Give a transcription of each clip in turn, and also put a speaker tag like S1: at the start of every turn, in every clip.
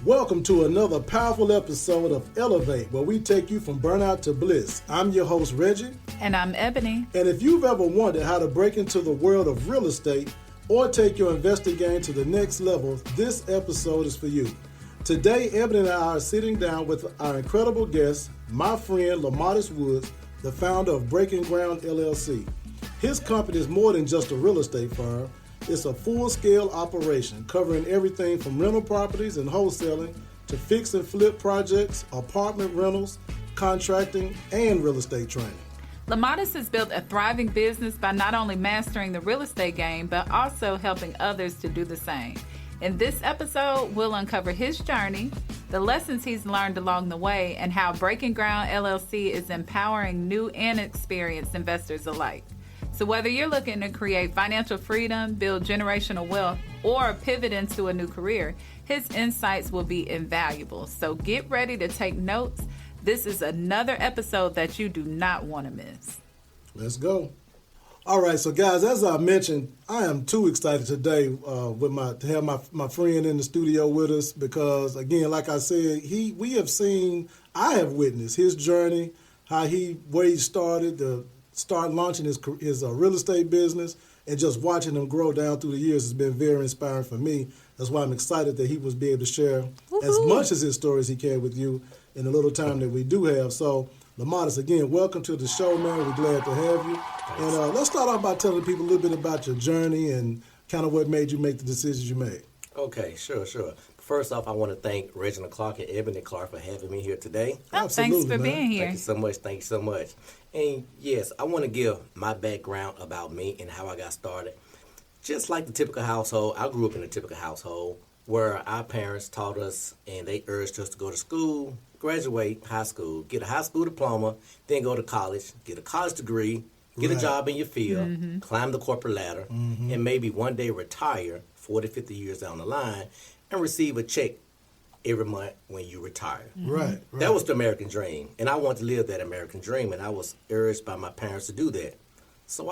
S1: Welcome to another powerful episode of Elevate, where we take you from burnout to bliss. I'm your host, Reggie.
S2: And I'm Ebony.
S1: And if you've ever wondered how to break into the world of real estate or take your investing game to the next level, this episode is for you. Today, Ebony and I are sitting down with our incredible guest, my friend Lamottis Woods, the founder of Breaking Ground LLC. His company is more than just a real estate firm. It's a full-scale operation covering everything from rental properties and wholesaling to fix and flip projects, apartment rentals, contracting, and real estate training.
S2: Lamottis has built a thriving business by not only mastering the real estate game, but also helping others to do the same. In this episode, we'll uncover his journey, the lessons he's learned along the way, and how Breaking Ground LLC is empowering new and experienced investors alike. So whether you're looking to create financial freedom, build generational wealth, or pivot into a new career, his insights will be invaluable. So get ready to take notes. This is another episode that you do not want to miss.
S1: Let's go. All right, so guys, as I mentioned, I am too excited today to have my friend in the studio with us because, again, like I said, I have witnessed his journey, where he started to start launching his real estate business, and just watching him grow down through the years has been very inspiring for me. That's why I'm excited that he was be able to share as much as his stories he can with you in the little time that we do have. So, Lamottis, again, welcome to the show, man. We're glad to have you. Thanks. And let's start off by telling people a little bit about your journey and kind of what made you make the decisions you made.
S3: Okay, sure. First off, I want to thank Reginald and Ebony for having me here today.
S2: Thanks for being here.
S3: Thank you so much. And yes, I want to give my background about me and how I got started. Just like the typical household, I grew up in a typical household where our parents taught us and they urged us to go to school, graduate high school, get a high school diploma, then go to college, get a college degree, get a job in your field, climb the corporate ladder, and maybe one day retire 40, 50 years down the line and receive a check every month when you retire.
S1: Right.
S3: That was the American dream, and I wanted to live that American dream, and I was urged by my parents to do that. So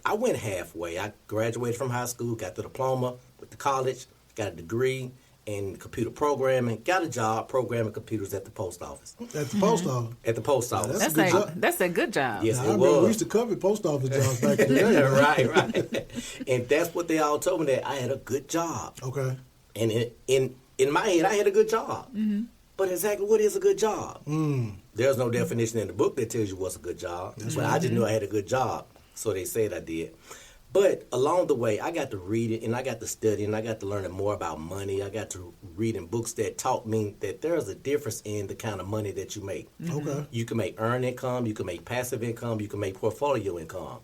S3: I went halfway. I graduated from high school, got the diploma, went to college, got a degree in computer programming, got a job programming computers at the post office.
S1: At the post office?
S3: At the post office.
S2: That's a good job.
S3: Yes,
S1: now,
S3: it
S1: I remember
S3: was.
S1: we used to cover post office jobs back in the day.
S3: Right. And that's what they all told me, that I had a good job.
S1: Okay.
S3: And in my head, I had a good job. But exactly what is a good job? There's no definition in the book that tells you what's a good job. But I just knew I had a good job. So they said I did. But along the way, I got to read it, and I got to study, and I got to learn more about money. I got to read in books that taught me that there's a difference in the kind of money that you make.
S1: Okay.
S3: You can make earned income, you can make passive income, you can make portfolio income.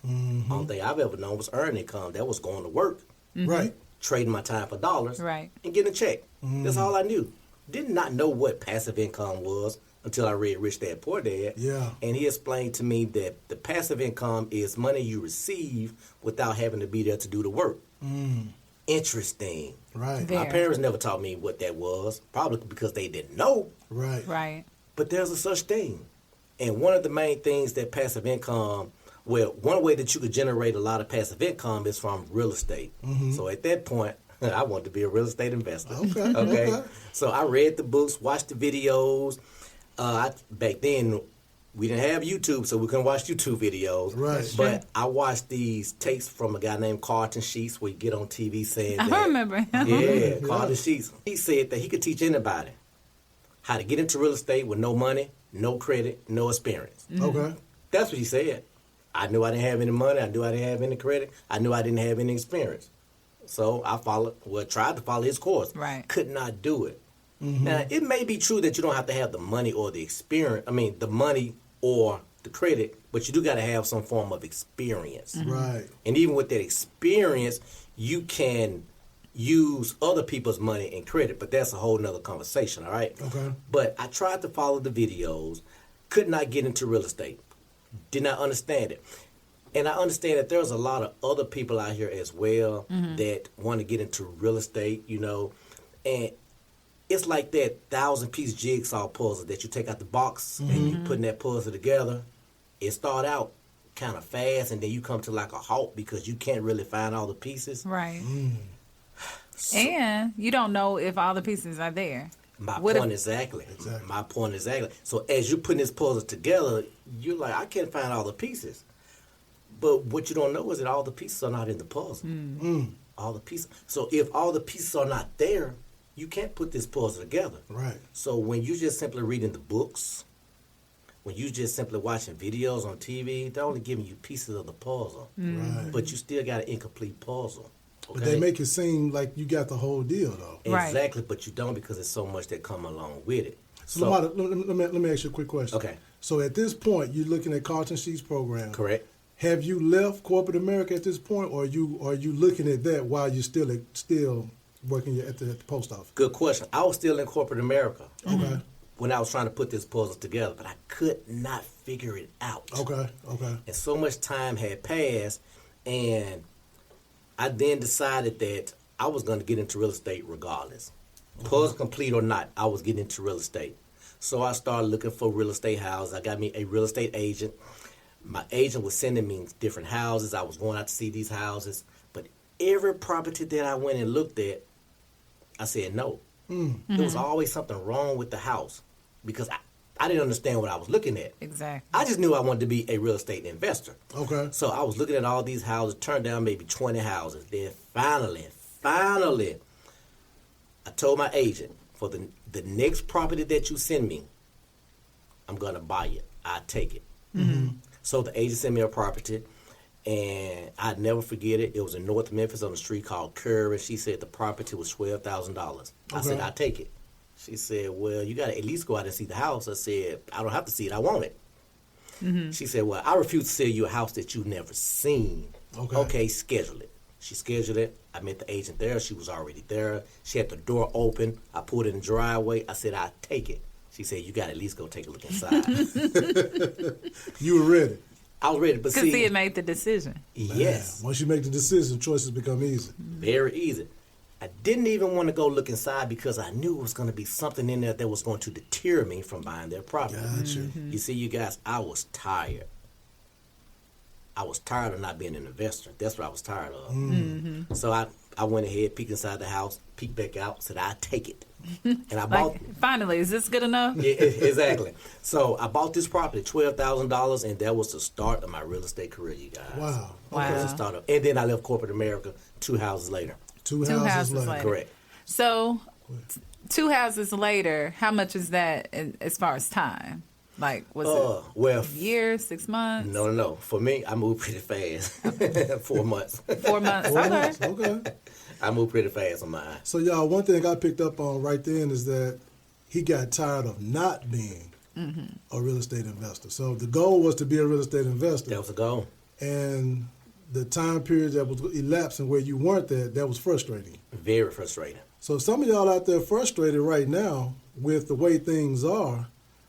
S3: Only thing I've ever known was earned income. That was going to work.
S1: Right.
S3: Trading my time for dollars.
S2: Right.
S3: And getting a check. That's all I knew. Did not know what passive income was until I read Rich Dad Poor Dad.
S1: Yeah.
S3: And he explained to me that the passive income is money you receive without having to be there to do the work. Interesting.
S1: Right.
S3: My parents never taught me what that was, probably because they didn't know.
S2: Right.
S3: But there's a such thing. And one of the main things that passive income, well, one way that you could generate a lot of passive income is from real estate. So at that point, I wanted to be a real estate investor. Okay. So I read the books, watched the videos. Back then, we didn't have YouTube, so we couldn't watch YouTube videos.
S1: Right.
S3: But I watched these tapes from a guy named Carlton Sheets, where you get on TV saying that.
S2: I remember him.
S3: Yeah, Carlton Sheets. He said that he could teach anybody how to get into real estate with no money, no credit, no experience.
S1: Okay.
S3: That's what he said. I knew I didn't have any money. I knew I didn't have any credit. I knew I didn't have any experience. So I tried to follow his course.
S2: Right.
S3: Could not do it. Now, it may be true that you don't have to have the money or the experience. I mean, the money or the credit, but you do got to have some form of experience.
S1: Right.
S3: And even with that experience, you can use other people's money and credit, but that's a whole nother conversation, all right?
S1: Okay.
S3: But I tried to follow the videos, could not get into real estate, did not understand it. And I understand that there's a lot of other people out here as well that want to get into real estate, and it's like that 1,000-piece jigsaw puzzle that you take out the box and you putting that puzzle together. It start out kind of fast, and then you come to like a halt because you can't really find all the pieces.
S2: Right. And you don't know if all the pieces are there.
S3: My point exactly. My point exactly. So as you're putting this puzzle together, you're like, I can't find all the pieces. But what you don't know is that all the pieces are not in the puzzle. All the pieces. So if all the pieces are not there, you can't put this puzzle together.
S1: Right.
S3: So when you just simply reading the books, when you just simply watching videos on TV, they're only giving you pieces of the puzzle.
S1: Right.
S3: But you still got an incomplete puzzle. Okay?
S1: But they make it seem like you got the whole deal, though.
S3: Exactly, but you don't, because there's so much that come along with it.
S1: So let me ask you a quick question.
S3: Okay.
S1: So at this point, you're looking at Carlton Sheets program.
S3: Correct.
S1: Have you left corporate America at this point, or are you looking at that while you're still working at the post office?
S3: Good question. I was still in corporate America.
S1: Okay.
S3: When I was trying to put this puzzle together, but I could not figure it out.
S1: Okay.
S3: And so much time had passed, and I then decided that I was going to get into real estate regardless. Puzzle complete or not, I was getting into real estate. So I started looking for real estate houses. I got me a real estate agent. My agent was sending me different houses. I was going out to see these houses. But every property that I went and looked at, I said no. There was always something wrong with the house, because I didn't understand what I was looking at.
S2: Exactly.
S3: I just knew I wanted to be a real estate investor.
S1: Okay.
S3: So I was looking at all these houses, turned down maybe 20 houses. Then finally, I told my agent, for the next property that you send me, I'm going to buy it. I take it. So the agent sent me a property, and I'd never forget it. It was in North Memphis on a street called Curry. She said the property was $12,000. I said, I take it. She said, well, you got to at least go out and see the house. I said, I don't have to see it. I want it. She said, well, I refuse to sell you a house that you've never seen. Okay, schedule it. She scheduled it. I met the agent there. She was already there. She had the door open. I pulled it in the driveway. I said, I'll take it. She said, you got to at least go take a look inside.
S1: You were ready.
S3: I was ready. But
S2: because he had made the decision.
S3: Yes.
S1: Man, once you make the decision, choices become easy.
S3: Very easy. I didn't even want to go look inside because I knew it was going to be something in there that was going to deter me from buying their property.
S1: Gotcha.
S3: You see, you guys, I was tired. I was tired of not being an investor. That's what I was tired of. So I went ahead, peeked inside the house, peeked back out, said, I'll take it. And I bought...
S2: Finally, is this good enough?
S3: Yeah, exactly. So I bought this property, $12,000, and that was the start of my real estate career, you guys.
S1: Wow.
S3: That was the start of, and then I left corporate America 2 houses later.
S1: Two houses later.
S3: Correct.
S2: So 2 houses later, how much is that as far as time? Like, was it a year, 6 months?
S3: No. For me, I moved pretty fast. 4 months.
S2: 4 months.
S1: Okay.
S3: I moved pretty fast on mine.
S1: So, y'all, one thing I picked up on right then is that he got tired of not being a real estate investor. So the goal was to be a real estate investor.
S3: That was the goal.
S1: And the time period that was elapsing where you weren't there, that was frustrating.
S3: Very frustrating.
S1: So some of y'all out there frustrated right now with the way things are.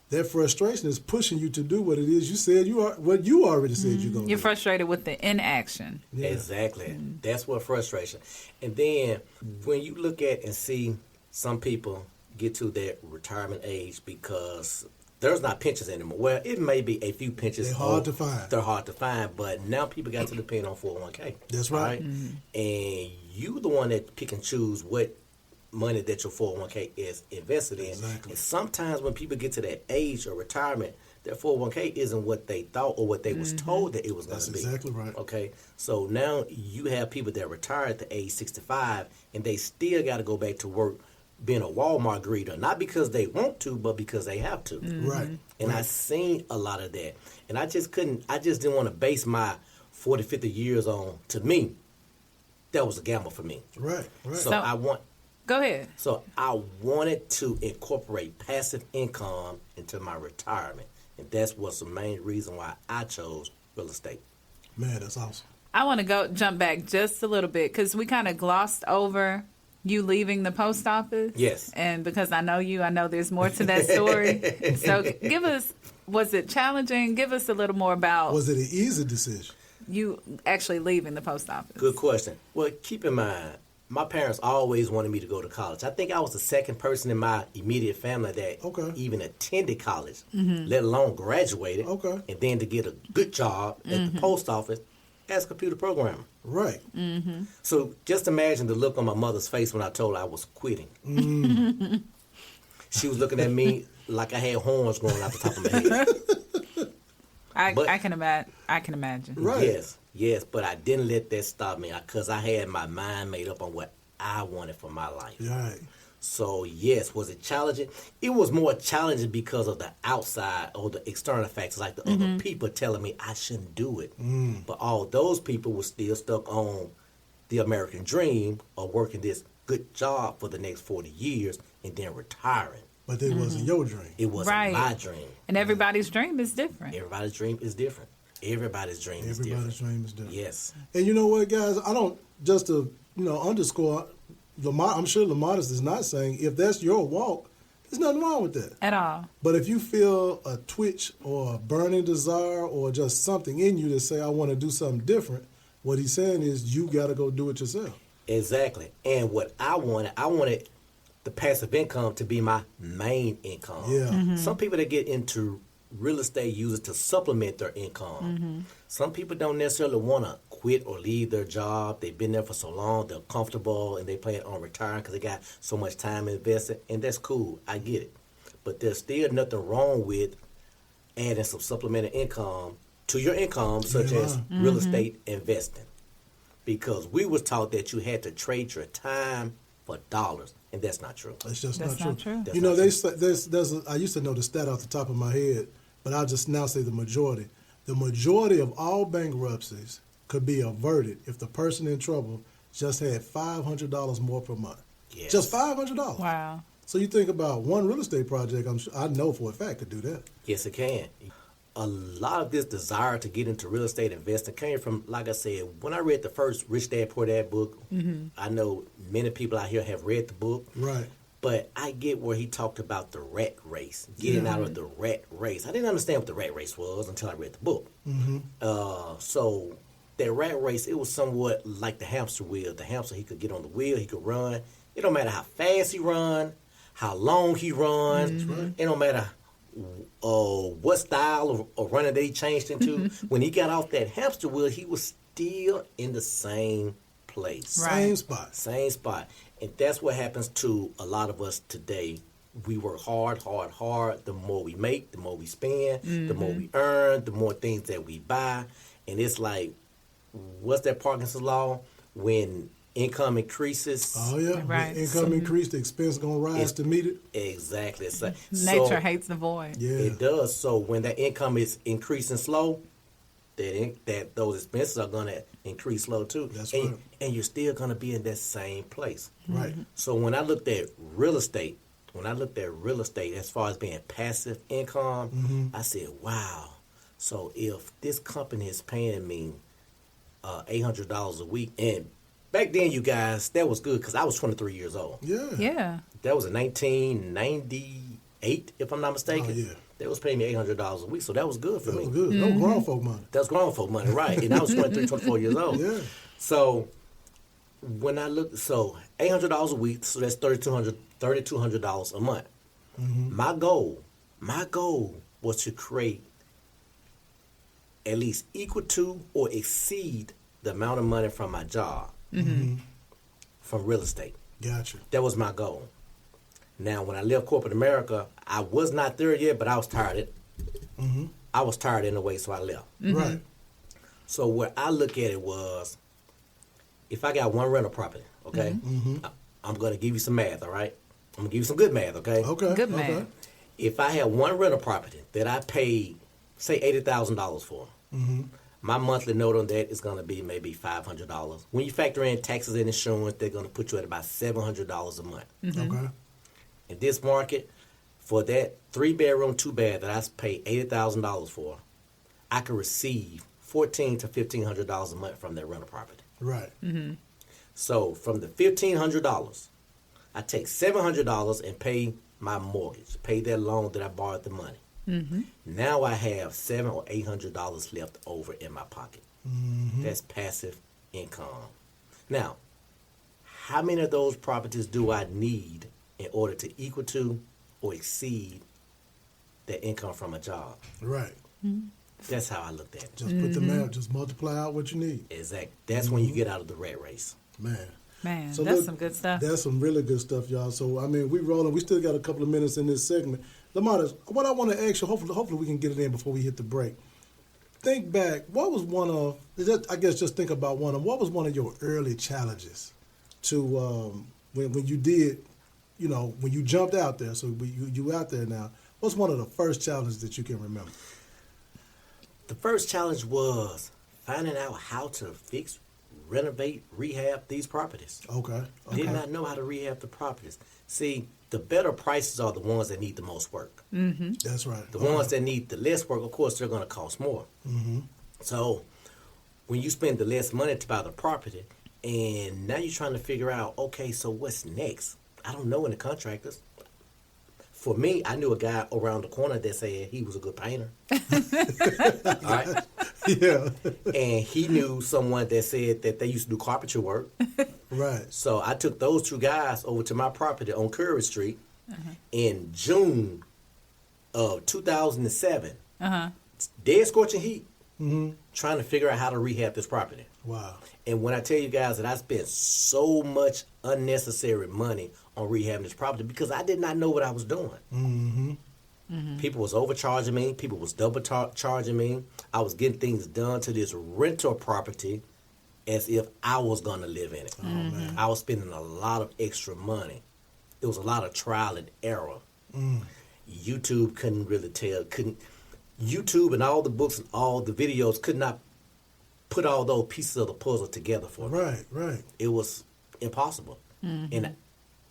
S1: That frustration is pushing you to do what it is you said what you already said you're going to do.
S2: You're frustrated with the inaction.
S3: Yeah. Exactly. That's what frustration. And then when you look at and see some people get to that retirement age because there's not pensions anymore. Well, it may be a few pensions.
S1: They're hard to find.
S3: They're hard to find, but now people got to depend on 401k.
S1: That's right.
S3: And you the one that pick and choose what money that your 401k is invested in.
S1: Exactly.
S3: And sometimes when people get to that age of retirement, their 401k isn't what they thought or what they was told that it was going to be.
S1: That's exactly right.
S3: Okay, so now you have people that retire at the age 65 and they still got to go back to work being a Walmart greeter, not because they want to, but because they have to.
S1: Right.
S3: And I seen a lot of that. And I just didn't want to base my 40, 50 years on, to me, that was a gamble for me.
S1: Right.
S3: So
S2: Go ahead.
S3: So I wanted to incorporate passive income into my retirement. And that's what's the main reason why I chose real estate.
S1: Man, that's awesome.
S2: I want to jump back just a little bit because we kind of glossed over you leaving the post office.
S3: Yes.
S2: And because I know there's more to that story. So give us, was it challenging? Give us a little more about.
S1: Was it an easy decision?
S2: You actually leaving the post office.
S3: Good question. Well, keep in mind, my parents always wanted me to go to college. I think I was the second person in my immediate family that even attended college, let alone graduated, and then to get a good job at the post office as a computer programmer.
S1: Right.
S3: So just imagine the look on my mother's face when I told her I was quitting. She was looking at me like I had horns growing out the top of my head.
S2: I can imagine.
S1: Right.
S3: Yes, but I didn't let that stop me because I had my mind made up on what I wanted for my life.
S1: Right.
S3: So, yes, was it challenging? It was more challenging because of the outside or the external factors, like the other people telling me I shouldn't do it. But all those people were still stuck on the American dream of working this good job for the next 40 years and then retiring.
S1: But it wasn't your dream.
S3: It wasn't my dream.
S2: And everybody's dream is different.
S3: Everybody's dream is different. Everybody's dream is different.
S1: Everybody's dream is different.
S3: Yes.
S1: And you know what, guys? I don't, just to, underscore, I'm sure Lamottis is not saying if that's your walk, there's nothing wrong with that.
S2: At all.
S1: But if you feel a twitch or a burning desire or just something in you to say, I want to do something different, what he's saying is you got to go do it yourself.
S3: Exactly. And what I wanted the passive income to be my main income.
S1: Yeah.
S3: Some people that get into real estate use it to supplement their income. Some people don't necessarily want to quit or leave their job. They've been there for so long, they're comfortable, and they plan on retiring because they got so much time invested, and that's cool. I get it. But there's still nothing wrong with adding some supplemental income to your income, such as real estate investing. Because we was taught that you had to trade your time for dollars, and that's not true.
S1: That's just
S2: That's
S1: not true.
S2: not true.
S1: You know, I used to know the stat off the top of my head, but I'll just now say the majority. The majority of all bankruptcies could be averted if the person in trouble just had $500 more per month.
S3: Yes.
S1: Just $500.
S2: Wow.
S1: So you think about one real estate project, I know for a fact could do that.
S3: Yes, it can. A lot of this desire to get into real estate investing came from, like I said, when I read the first Rich Dad Poor Dad book. I know many people out here have read the book.
S1: Right.
S3: But I get where he talked about the rat race, getting out of the rat race. I didn't understand what the rat race was until I read the book. So that rat race, it was somewhat like the hamster wheel. The hamster, he could get on the wheel, he could run. It don't matter how fast he run, how long he run. It don't matter what style of running that he changed into. When he got off that hamster wheel, he was still in the same place.
S2: Right.
S1: Same spot.
S3: And that's what happens to a lot of us today. We work hard. The more we make, the more we spend, the more we earn, the more things that we buy. And it's like, what's that Parkinson's law? When income increases.
S1: Oh, yeah.
S2: Right.
S1: When income increase, the expense going to rise to meet it.
S3: Exactly. It's like,
S2: Nature hates the void.
S1: Yeah.
S3: It does. So when that income is increasing slow, that those expenses are going to increase slow too.
S1: That's
S3: and,
S1: right.
S3: And you're still going to be in that same place.
S1: Right.
S3: So when I looked at real estate, as far as being passive income, I said, wow. So if this company is paying me $800 a week, and back then, you guys, that was good because I was 23 years old.
S1: Yeah.
S2: Yeah.
S3: That was in 1998, if I'm not mistaken.
S1: Oh, yeah.
S3: They was paying me $800 a week, so that was good for
S1: That
S3: me.
S1: was good. No grown folk money.
S3: That was grown folk money, right? And I was 23, 24 years old.
S1: Yeah.
S3: So when I looked, $800 a week, so that's $3,200 a month. My goal was to create at least equal to or exceed the amount of money from my job from real estate.
S1: Gotcha.
S3: That was my goal. Now, when I left corporate America, I was not there yet, but I was tired. I was tired in a way, so I left.
S1: Right.
S3: So what I look at it was, if I got one rental property, okay, I'm going to give you some math, all right? I'm going to give you some good math, okay?
S1: Okay.
S2: Good man.
S1: Okay.
S3: If I had one rental property that I paid, say, $80,000 for, my monthly note on that is going to be maybe $500. When you factor in taxes and insurance, they're going to put you at about $700 a month.
S1: Okay.
S3: In this market, for that 3-bedroom, 2-bath that I paid $80,000 for, I could receive $1,400 to $1,500 a month from that rental property.
S1: Right.
S3: So from the $1,500, I take $700 and pay my mortgage, pay that loan that I borrowed the money. Now I have $700 or $800 left over in my pocket. That's passive income. Now, how many of those properties do I need in order to equal to or exceed the income from a job?
S1: Right.
S3: That's how I looked at it.
S1: Just put the math, just multiply out what you need.
S3: Exactly. That's when you get out of the rat race.
S1: Man.
S2: Man,
S1: So
S2: that's
S1: look,
S2: some good stuff.
S1: That's some really good stuff, y'all. So, I mean, we rolling. We still got a couple of minutes in this segment. Lamottis, what I want to ask you, hopefully we can get it in before we hit the break. Think back, what was just think about what was one of your early challenges to when you did, when you jumped out there, so you out there now, what's one of the first challenges that you can remember?
S3: The first challenge was finding out how to fix, renovate, rehab these properties.
S1: Okay.
S3: Did not know how to rehab the properties. See, the better prices are the ones that need the most work.
S2: Mm-hmm.
S1: That's right.
S3: The ones that need the less work, of course, they're going to cost more.
S1: Mm-hmm.
S3: So when you spend the less money to buy the property, and now you're trying to figure out, okay, so what's next? I don't know any contractors. For me, I knew a guy around the corner that said he was a good painter. All right?
S1: Yeah.
S3: And he knew someone that said that they used to do carpentry work.
S1: Right.
S3: So I took those two guys over to my property on Curry Street in June of 2007. Dead scorching heat, trying to figure out how to rehab this property.
S1: Wow.
S3: And when I tell you guys that I spent so much unnecessary money on rehabbing this property because I did not know what I was doing.
S1: Mm-hmm.
S3: People was overcharging me. People was double charging me. I was getting things done to this rental property as if I was going to live in it.
S1: Oh, man.
S3: I was spending a lot of extra money. It was a lot of trial and error. YouTube couldn't really tell. YouTube and all the books and all the videos could not put all those pieces of the puzzle together for me.
S1: Right.
S3: It was impossible. And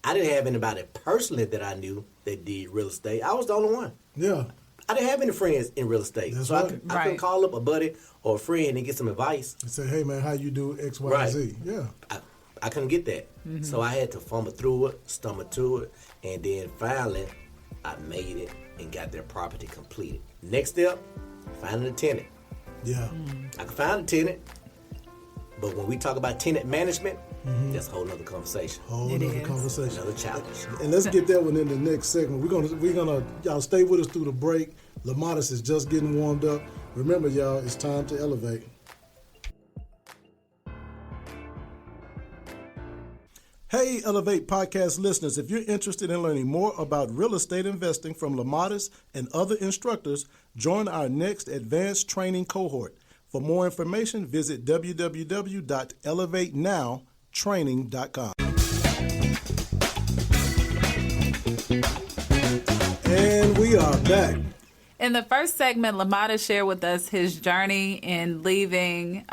S3: I didn't have anybody personally that I knew that did real estate. I was the only one.
S1: Yeah.
S3: I didn't have any friends in real estate.
S1: That's
S3: so
S1: right.
S3: I couldn't call up a buddy or a friend and get some advice.
S1: And say, hey, man, how you do X, Y,
S3: Right.
S1: Z? Yeah.
S3: I couldn't get that. So I had to fumble through it, stumble through it, and then finally I made it and got their property completed. Next step, finding a tenant.
S1: Yeah.
S3: I could find a tenant, but when we talk about tenant management, that's a whole nother conversation.
S1: Whole
S2: It
S1: other
S2: is.
S1: conversation.
S3: Another challenge.
S1: And let's get that one in the next segment. We're gonna y'all stay with us through the break. Lamottis is just getting warmed up. Remember, y'all, it's time to elevate. Hey, Elevate podcast listeners, if you're interested in learning more about real estate investing from Lamottis and other instructors, join our next advanced training cohort. For more information, visit www.elevatenowtraining.com. And we are back.
S2: In the first segment, Lamottis shared with us his journey in leaving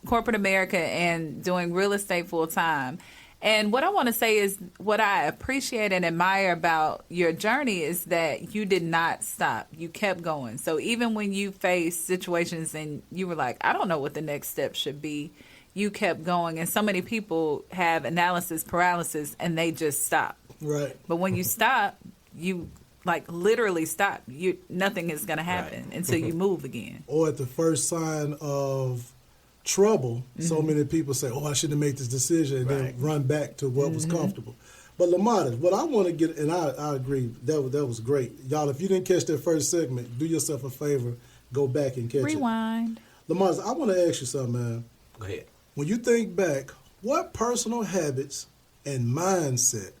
S2: corporate America and doing real estate full time. And what I want to say is what I appreciate and admire about your journey is that you did not stop. You kept going. So even when you faced situations and you were like, I don't know what the next step should be, you kept going. And so many people have analysis paralysis and they just stop.
S1: Right.
S2: But when you stop, you like literally stop. Nothing is going to happen until you move again.
S1: Or at the first sign of trouble, so many people say, I shouldn't have made this decision, and then run back to what was comfortable. But Lamottis, what I want to get, and I agree, that was great. Y'all, if you didn't catch that first segment, do yourself a favor, go back and catch
S2: Rewind.
S1: it. Lamottis, I want to ask you something, man.
S3: Go ahead.
S1: When you think back, what personal habits and mindset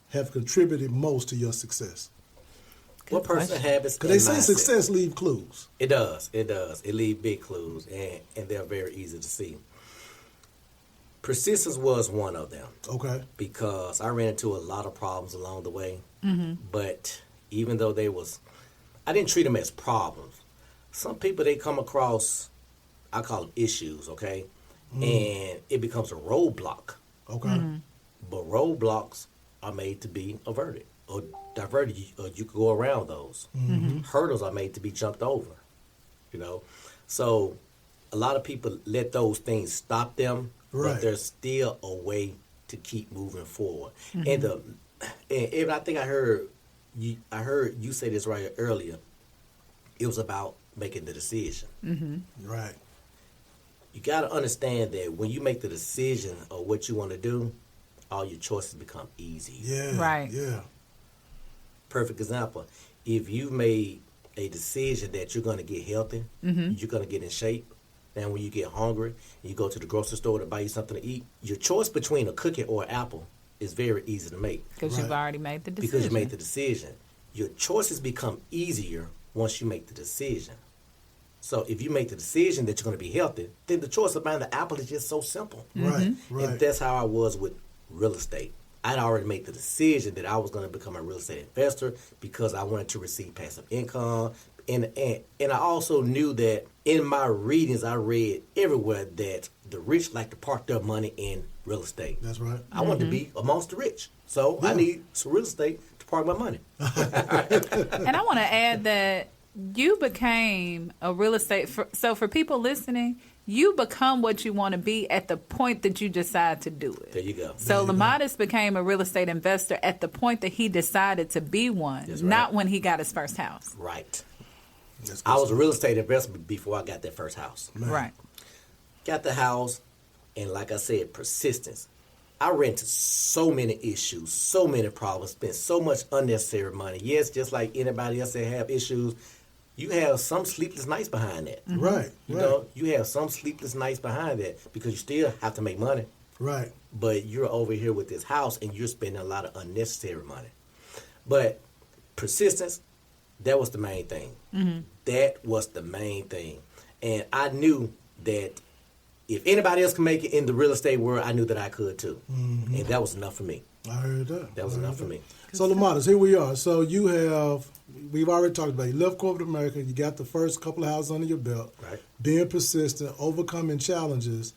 S1: have contributed most to your success?
S3: What personal habits?
S1: Because they say
S3: mindset?
S1: success leave clues.
S3: It does. It leaves big clues, and they're very easy to see. Persistence was one of them.
S1: Okay.
S3: Because I ran into a lot of problems along the way. But even though I didn't treat them as problems. Some people, they come across, I call them issues, okay? And it becomes a roadblock.
S1: Okay.
S3: But roadblocks are made to be averted or diverted, or you could go around those. Hurdles are made to be jumped over, So a lot of people let those things stop them, but there's still a way to keep moving forward. And I think I heard you say this right earlier. It was about making the decision.
S1: Right.
S3: You got to understand that when you make the decision of what you want to do, all your choices become easy.
S1: Yeah.
S2: Right.
S1: Yeah.
S3: Perfect example. If you made a decision that you're going to get healthy, you're going to get in shape, Now, when you get hungry and you go to the grocery store to buy you something to eat, your choice between a cookie or an apple is very easy to make.
S2: Because you've already made the decision.
S3: Because you made the decision. Your choices become easier once you make the decision. So if you make the decision that you're going to be healthy, then the choice of buying the apple is just so simple.
S1: Right.
S3: And that's how I was with real estate. I'd already made the decision that I was going to become a real estate investor because I wanted to receive passive income. And I also knew that in my readings, I read everywhere that the rich like to park their money in real estate.
S1: That's right.
S3: I wanted to be amongst the rich. So I need some real estate to park my money.
S2: And I want to add that you became a real estate. So for people listening, you become what you want to be at the point that you decide to do it.
S3: There you go.
S2: So Lamottis became a real estate investor at the point that he decided to be one, not when he got his first house.
S3: Right. I was a real estate investor before I got that first house.
S1: Man.
S2: Right.
S3: Got the house, and like I said, persistence. I ran into so many issues, so many problems, spent so much unnecessary money. Yes, just like anybody else that have issues, you have some sleepless nights behind that.
S1: Right.
S3: You know, you have some sleepless nights behind that because you still have to make money.
S1: Right.
S3: But you're over here with this house and you're spending a lot of unnecessary money. But persistence, that was the main thing. That was the main thing. And I knew that if anybody else can make it in the real estate world, I knew that I could too. And that was enough for me.
S1: I heard that.
S3: That was enough for me.
S1: So Lamottis, here we are. So we've already talked about it. You left corporate America. You got the first couple of houses under your belt.
S3: Right.
S1: Being persistent, overcoming challenges.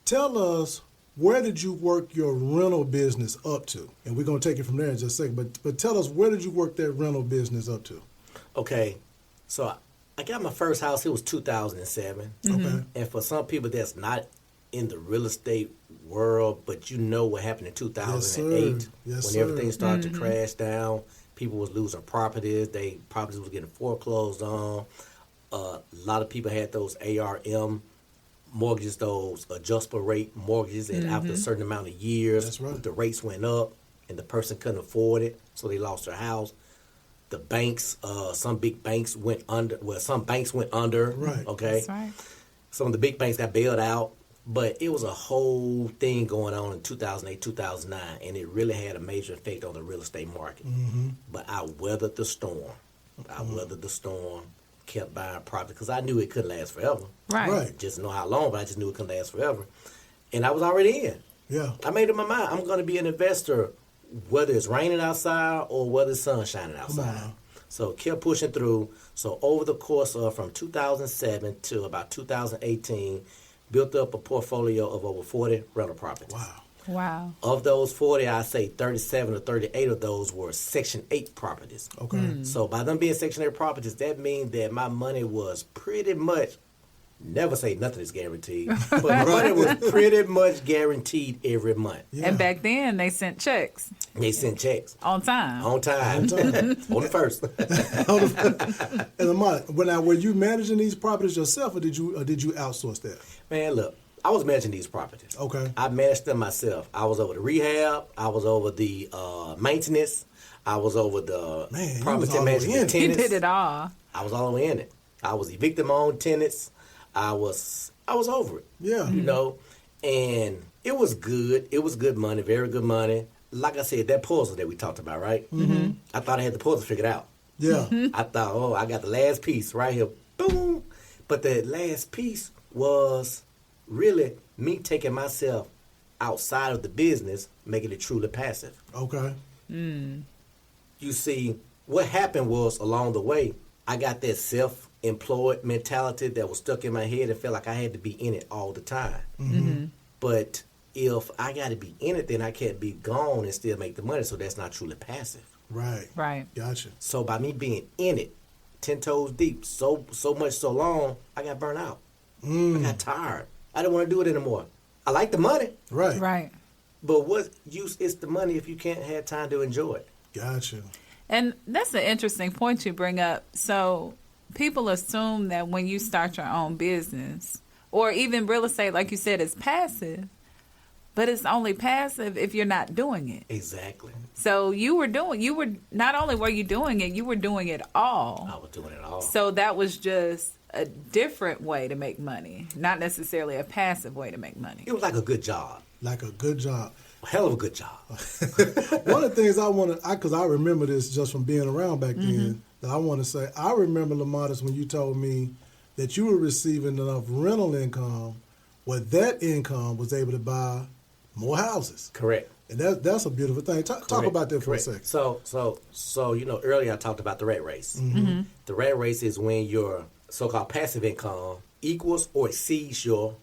S1: Tell us, where did you work your rental business up to? And we're going to take it from there in just a second. But tell us, where did you work that rental business up to?
S3: Okay. So I got my first house. It was 2007.
S1: Okay.
S3: And for some people that's not in the real estate world, but you know what happened in 2008
S1: Yes,
S3: when everything started to crash down. People was losing properties. Properties was getting foreclosed on. A lot of people had those ARM mortgages, those adjustable rate mortgages, and after a certain amount of years,
S1: That's right.
S3: the rates went up, and the person couldn't afford it, so they lost their house. The banks, some big banks went under. Well, some banks went under.
S1: Right.
S3: Okay.
S2: That's right.
S3: Some of the big banks got bailed out. But it was a whole thing going on in 2008, 2009, and it really had a major effect on the real estate market. But I weathered the storm. Kept buying property because I knew it couldn't last forever.
S2: Right.
S3: Just know how long, but I just knew it couldn't last forever. And I was already in.
S1: Yeah.
S3: I made up my mind. I'm going to be an investor, whether it's raining outside or whether it's sun shining outside. So kept pushing through. So over the course of from 2007 to about 2018, built up a portfolio of over 40 rental properties.
S2: Wow.
S3: Of those 40, I say 37 or 38 of those were Section 8 properties.
S1: Okay.
S3: So by them being Section 8 properties, that means that my money was pretty much, never say nothing is guaranteed, but my money was pretty much guaranteed every month.
S1: Yeah.
S2: And back then, they sent checks.
S3: They sent checks.
S2: On time.
S3: On time. On the first.
S1: And Lamont, were you managing these properties yourself, or did you outsource that?
S3: Man, look, I was managing these properties.
S1: Okay.
S3: I managed them myself. I was over the rehab. I was over the maintenance. I was over the property management tenants.
S2: He did it all.
S3: I was all the way in it. I was evicting my own tenants. I was over it.
S1: Yeah.
S3: You know, and it was good. It was good money, very good money. Like I said, that puzzle that we talked about, right? I thought I had the puzzle figured out.
S1: Yeah.
S3: I thought, I got the last piece right here. Boom. But the last piece was really me taking myself outside of the business, making it truly passive.
S1: Okay.
S3: You see, what happened was along the way, I got that self-employed mentality that was stuck in my head and felt like I had to be in it all the time. But if I got to be in it, then I can't be gone and still make the money. So that's not truly passive.
S1: Right. Gotcha.
S3: So by me being in it, 10 toes deep, so much so long, I got burnt out. I got tired. I didn't want to do it anymore. I like the money.
S1: Right.
S3: But what use is the money if you can't have time to enjoy it?
S1: Gotcha.
S2: And that's an interesting point you bring up. So people assume that when you start your own business, or even real estate, like you said, is passive. But it's only passive if you're not doing it.
S3: Exactly.
S2: So not only were you doing it, you were doing it all.
S3: I was doing it all.
S2: So that was just a different way to make money, not necessarily a passive way to make money.
S3: It was like a good job.
S1: Like a good job.
S3: A hell of a good job.
S1: One of the things because I remember this just from being around back then, that I want to say, I remember, Lamottis, when you told me that you were receiving enough rental income where that income was able to buy more houses.
S3: Correct.
S1: And that's a beautiful thing. Talk about that for a second.
S3: So earlier I talked about the rat race. Mm-hmm. The rat race is when your so-called passive income equals or exceeds your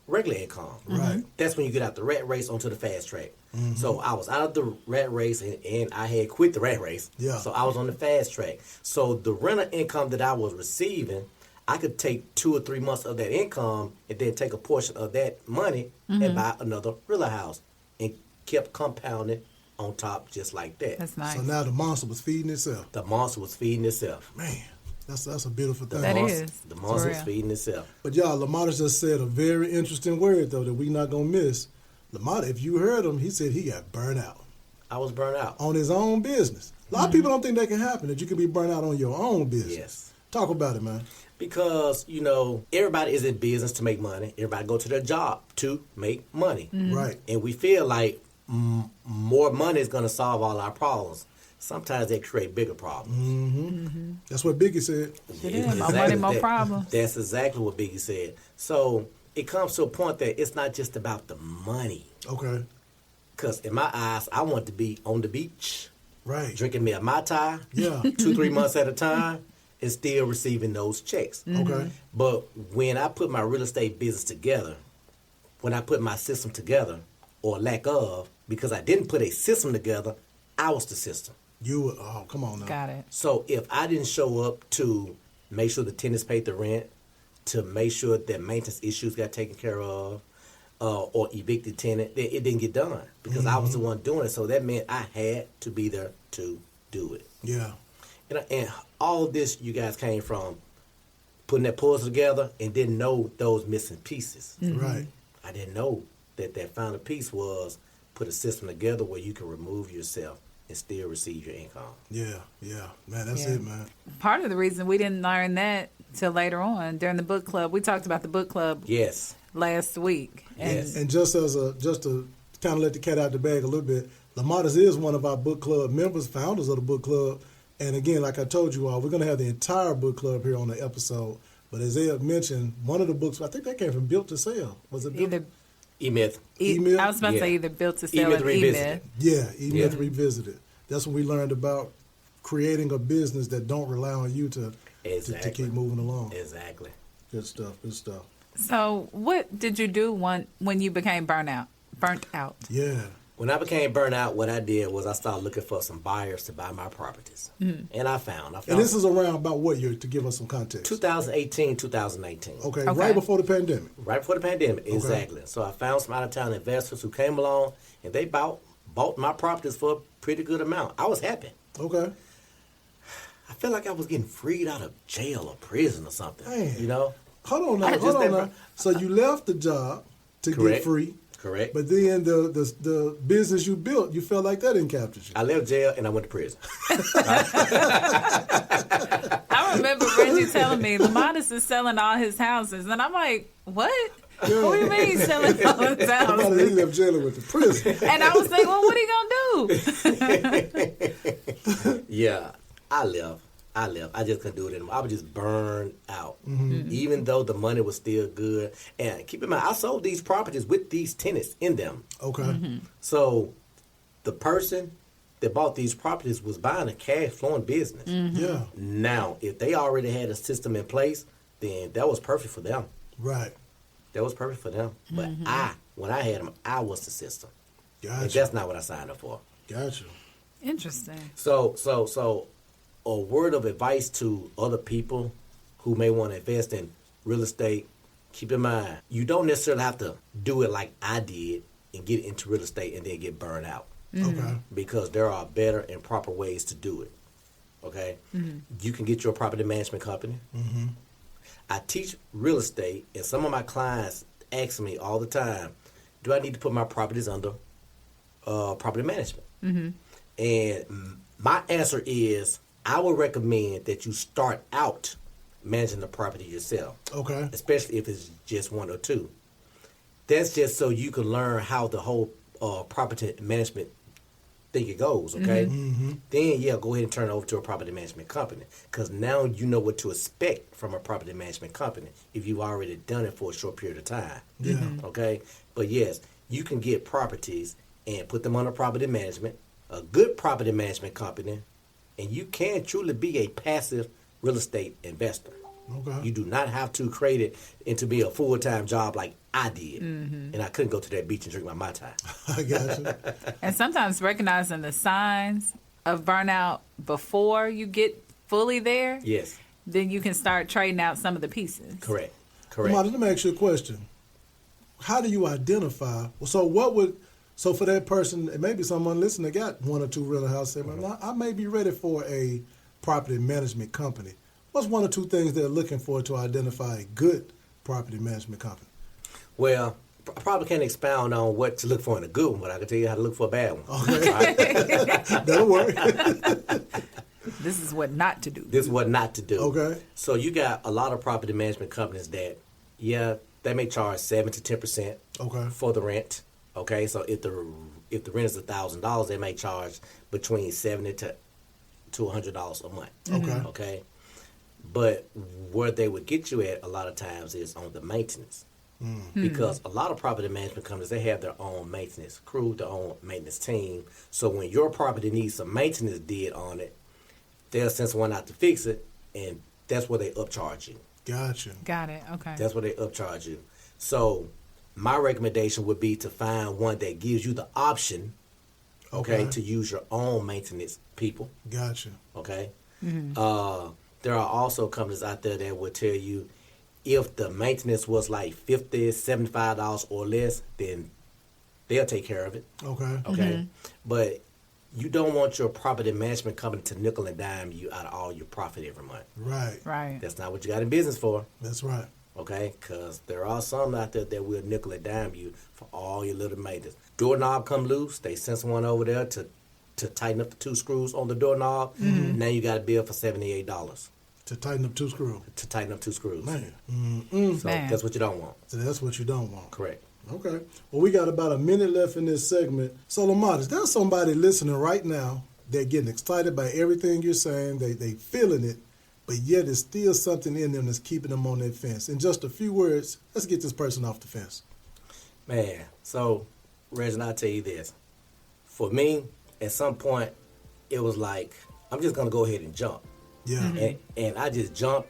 S3: regular income.
S1: Right.
S3: That's when you get out the rat race onto the fast track.
S1: Mm-hmm.
S3: So I was out of the rat race and I had quit the rat race.
S1: Yeah.
S3: So I was on the fast track. So the rental income that I was receiving, I could take 2 or 3 months of that income and then take a portion of that money and buy another real house, and kept compounding on top just like that.
S2: That's nice.
S1: So now the monster was feeding itself.
S3: The monster was feeding itself.
S1: Man, that's a beautiful thing.
S3: The monster was feeding itself.
S1: But y'all, Lamottis just said a very interesting word, though, that we not going to miss. Lamottis, if you heard him, he said he got burnt out.
S3: I was burnt out.
S1: On his own business. A lot of people don't think that can happen, that you can be burnt out on your own business.
S3: Yes.
S1: Talk about it, man.
S3: Because, everybody is in business to make money. Everybody go to their job to make money.
S1: Mm-hmm. Right.
S3: And we feel like more money is going to solve all our problems. Sometimes they create bigger problems.
S1: Mm-hmm. Mm-hmm. That's what Biggie said.
S2: Yeah, more money, more problems.
S3: That's exactly what Biggie said. So it comes to a point that it's not just about the money.
S1: Okay.
S3: Because in my eyes, I want to be on the beach.
S1: Right.
S3: Drinking me a Mai Tai.
S1: Yeah.
S3: 2-3 months at a time. And still receiving those checks.
S1: Okay.
S3: But when I put my real estate business together, when I put my system together, or lack of, because I didn't put a system together, I was the system.
S1: Come on now.
S2: Got it.
S3: So if I didn't show up to make sure the tenants paid the rent, to make sure that maintenance issues got taken care of, or evict the tenant, it didn't get done because I was the one doing it. So that meant I had to be there to do it.
S1: Yeah.
S3: And all of this, you guys came from putting that puzzle together and didn't know those missing pieces.
S1: Right.
S3: I didn't know that final piece was put a system together where you can remove yourself and still receive your income.
S1: Yeah. Man, that's it, man.
S2: Part of the reason we didn't learn that till later on during the book club, we talked about the book club last week.
S1: And just to kind of let the cat out the bag a little bit, Lamottis is one of our book club members, founders of the book club. And again, like I told you all, we're going to have the entire book club here on the episode. But as Ed mentioned, one of the books, I think that came from Built to Sell. Was it Built?
S3: E-Myth.
S1: E-Myth?
S2: I was about to say either Built to Sell
S3: E-Myth
S2: or E-Myth.
S1: Yeah, E-Myth Revisited. That's when we learned about creating a business that don't rely on you to keep moving along.
S3: Exactly.
S1: Good stuff.
S2: So what did you do when you became burnt out?
S1: Yeah.
S3: When I became burnt out, what I did was I started looking for some buyers to buy my properties. Mm-hmm. And I found.
S1: And this is around about what year, to give us some context?
S3: 2018, 2019.
S1: Okay, right before the pandemic.
S3: Right before the pandemic, exactly.
S1: Okay.
S3: So I found some out-of-town investors who came along, and they bought my properties for a pretty good amount. I was happy.
S1: Okay.
S3: I felt like I was getting freed out of jail or prison or something.
S1: Man. Hold on now. So you left the job to get free.
S3: Correct.
S1: But then the business you built, you felt like that didn't capture you.
S3: I left jail and I went to prison.
S2: I remember Reggie telling me Lamottis is selling all his houses. And I'm like, what? Yeah. What do you mean selling all his houses?
S1: He left jail and went to prison.
S2: And I was like, well, what are you going to do?
S3: Yeah, I left. I just couldn't do it anymore. I was just burned out.
S1: Mm-hmm.
S3: Even though the money was still good. And keep in mind, I sold these properties with these tenants in them.
S1: Okay.
S2: Mm-hmm.
S3: So the person that bought these properties was buying a cash flowing business.
S2: Mm-hmm.
S1: Yeah.
S3: Now, if they already had a system in place, then that was perfect for them.
S1: Right.
S3: That was perfect for them. But when I had them, I was the system.
S1: Gotcha.
S3: And that's not what I signed up for.
S1: Gotcha.
S2: Interesting.
S3: So a word of advice to other people who may want to invest in real estate, keep in mind, you don't necessarily have to do it like I did and get into real estate and then get burned out.
S2: Mm-hmm.
S1: Okay.
S3: Because there are better and proper ways to do it. Okay? Mm-hmm. You can get your property management company.
S1: Mm-hmm.
S3: I teach real estate, and some of my clients ask me all the time, do I need to put my properties under property management? Mm-hmm. And my answer is, I would recommend that you start out managing the property yourself.
S1: Okay.
S3: Especially if it's just one or two. That's just so you can learn how the whole property management thing it goes, okay?
S1: Mm-hmm.
S3: Then, go ahead and turn it over to a property management company, because now you know what to expect from a property management company if you've already done it for a short period of time.
S1: Yeah.
S3: Okay? But yes, you can get properties and put them under property management, a good property management company, and you can truly be a passive real estate investor.
S1: Okay.
S3: You do not have to create it into be a full-time job like I did. And I couldn't go to that beach and drink my Mai Tai.
S1: I got you.
S2: And sometimes recognizing the signs of burnout before you get fully there,
S3: Yes,
S2: then you can start trading out some of the pieces.
S3: correct.
S1: Lamottis, let me ask you a question. How do you identify? So for that person, and maybe someone listening that got one or two rental houses, I may be ready for a property management company. What's one or two things they're looking for to identify a good property management company?
S3: Well, I probably can't expound on what to look for in a good one, but I can tell you how to look for a bad one.
S1: Okay. That'll work.
S2: This is what not to do.
S3: This is what not to do.
S1: Okay.
S3: So you got a lot of property management companies that, they may charge 7 to 10%
S1: Okay.
S3: for the rent. Okay, so if the rent is $1,000, they may charge between $70 to $100 a month.
S1: Okay.
S3: Okay, but where they would get you at a lot of times is on the maintenance. Because a lot of property management companies, they have their own maintenance crew, their own maintenance team. So when your property needs some maintenance did on it, they'll send someone out to fix it, and that's where they upcharge you.
S1: Gotcha.
S2: Got it. Okay.
S3: That's where they upcharge you. So my recommendation would be to find one that gives you the option, okay, to use your own maintenance people.
S1: Gotcha.
S3: Okay. There are also companies out there that will tell you if the maintenance was like $50, $75 or less, then they'll take care of it.
S1: Okay.
S3: Okay. But you don't want your property management company to nickel and dime you out of all your profit every month.
S1: Right.
S2: Right.
S3: That's not what you got in business for.
S1: That's right.
S3: Okay, because there are some out there that will nickel and dime you for all your little maintenance. Doorknob come loose, they send someone over there to tighten up the 2 screws on the doorknob. Now you got a bill for $78
S1: To tighten up 2 screws.
S3: to tighten up 2 screws.
S1: Man.
S3: So
S2: Man.
S3: that's what you don't want.
S1: So that's what you don't want.
S3: Correct.
S1: Okay. Well, we got about a minute left in this segment. So, Lamottis, there's somebody listening right now. They're getting excited by everything you're saying. They feeling it, but yet there's still something in them that's keeping them on that fence. In just a few words, let's get this person off the fence.
S3: Man, so, Reginald, I'll tell you this. For me, at some point, it was like, I'm just going to go ahead and jump.
S1: Yeah.
S3: And I just jumped,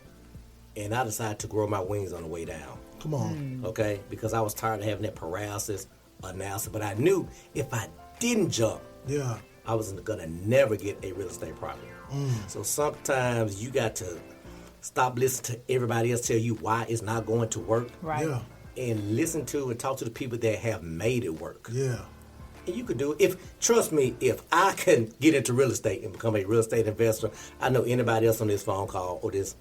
S3: and I decided to grow my wings on the way down.
S1: Come on.
S3: Okay? Because I was tired of having that paralysis analysis. But I knew if I didn't jump,
S1: Yeah.
S3: I was going to never get a real estate property. So sometimes you got to stop listening to everybody else tell you why it's not going to work.
S2: Right.
S1: Yeah.
S3: And listen to and talk to the people that have made it work.
S1: Yeah.
S3: And you could do it. Trust me, if I can get into real estate and become a real estate investor, I know anybody else on this phone call or this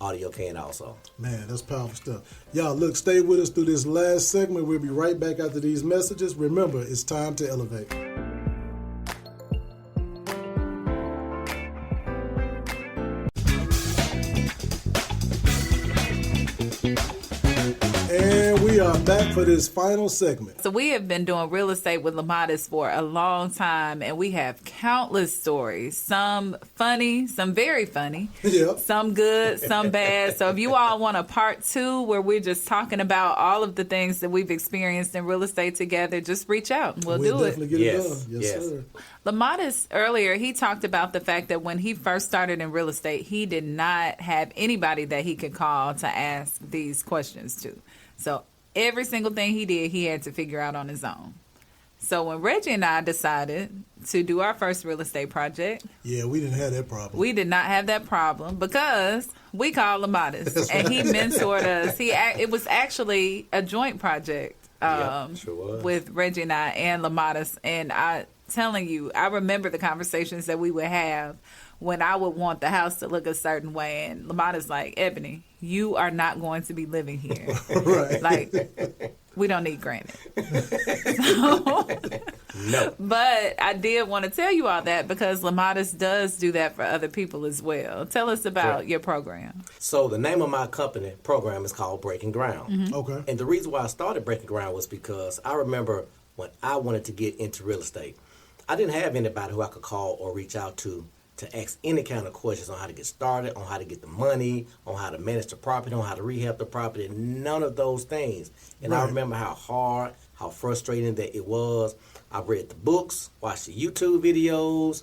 S3: audio can also.
S1: Man, that's powerful stuff. Y'all, look, stay with us through this last segment. We'll be right back after these messages. Remember, it's time to elevate. And we are back for this final segment.
S2: So we have been doing real estate with Lamottis for a long time, and we have countless stories. Some funny, some very funny,
S1: Yep.
S2: some good, some bad. So if you all want a part 2 where we're just talking about all of the things that we've experienced in real estate together, just reach out and we'll do it.
S1: definitely get
S3: Yes,
S1: it done. Yes,
S3: yes.
S1: sir.
S2: Lamottis earlier, he talked about the fact that when he first started in real estate, he did not have anybody that he could call to ask these questions to. So every single thing he did, he had to figure out on his own. So when Reggie and I decided to do our first real estate project,
S1: Yeah, we didn't have that problem.
S2: we did not have that problem because we called Lamottis and he mentored us. It was actually a joint project
S3: Yeah, sure was.
S2: with Reggie and I and Lamottis, and telling you, I remember the conversations that we would have when I would want the house to look a certain way, and Lamottis like, Ebony, you are not going to be living here.
S1: Right.
S2: Like, we don't need granite. So,
S3: No.
S2: but I did want to tell you all that because Lamottis does do that for other people as well. Tell us about
S3: Correct.
S2: your program.
S3: So the name of my company program is called Breaking Ground.
S1: Okay.
S3: And the reason why I started Breaking Ground was because I remember when I wanted to get into real estate, I didn't have anybody who I could call or reach out to ask any kind of questions on how to get started, on how to get the money, on how to manage the property, on how to rehab the property, none of those things. And I
S1: Right.
S3: remember how hard, how frustrating that it was. I read the books, watched the YouTube videos,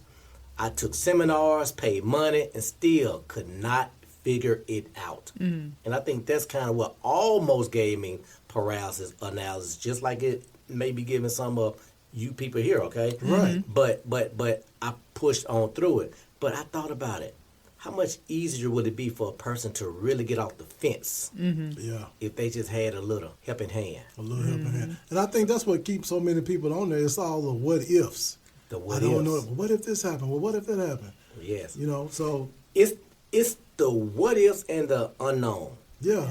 S3: I took seminars, paid money, and still could not figure it out. And I think that's kind of what almost gave me paralysis analysis, just like it may be giving some of you people here, okay?
S1: Right.
S3: But I pushed on through it. But I thought about it. How much easier would it be for a person to really get off the fence
S1: Yeah.
S3: if they just had a little helping hand?
S1: A little helping hand. And I think that's what keeps so many people on there. It's all the what ifs.
S3: The what
S1: I don't
S3: ifs.
S1: know. Well, what if this happened? Well, what if that happened?
S3: Yes.
S1: You know, so,
S3: It's the what ifs and the unknown.
S1: yeah.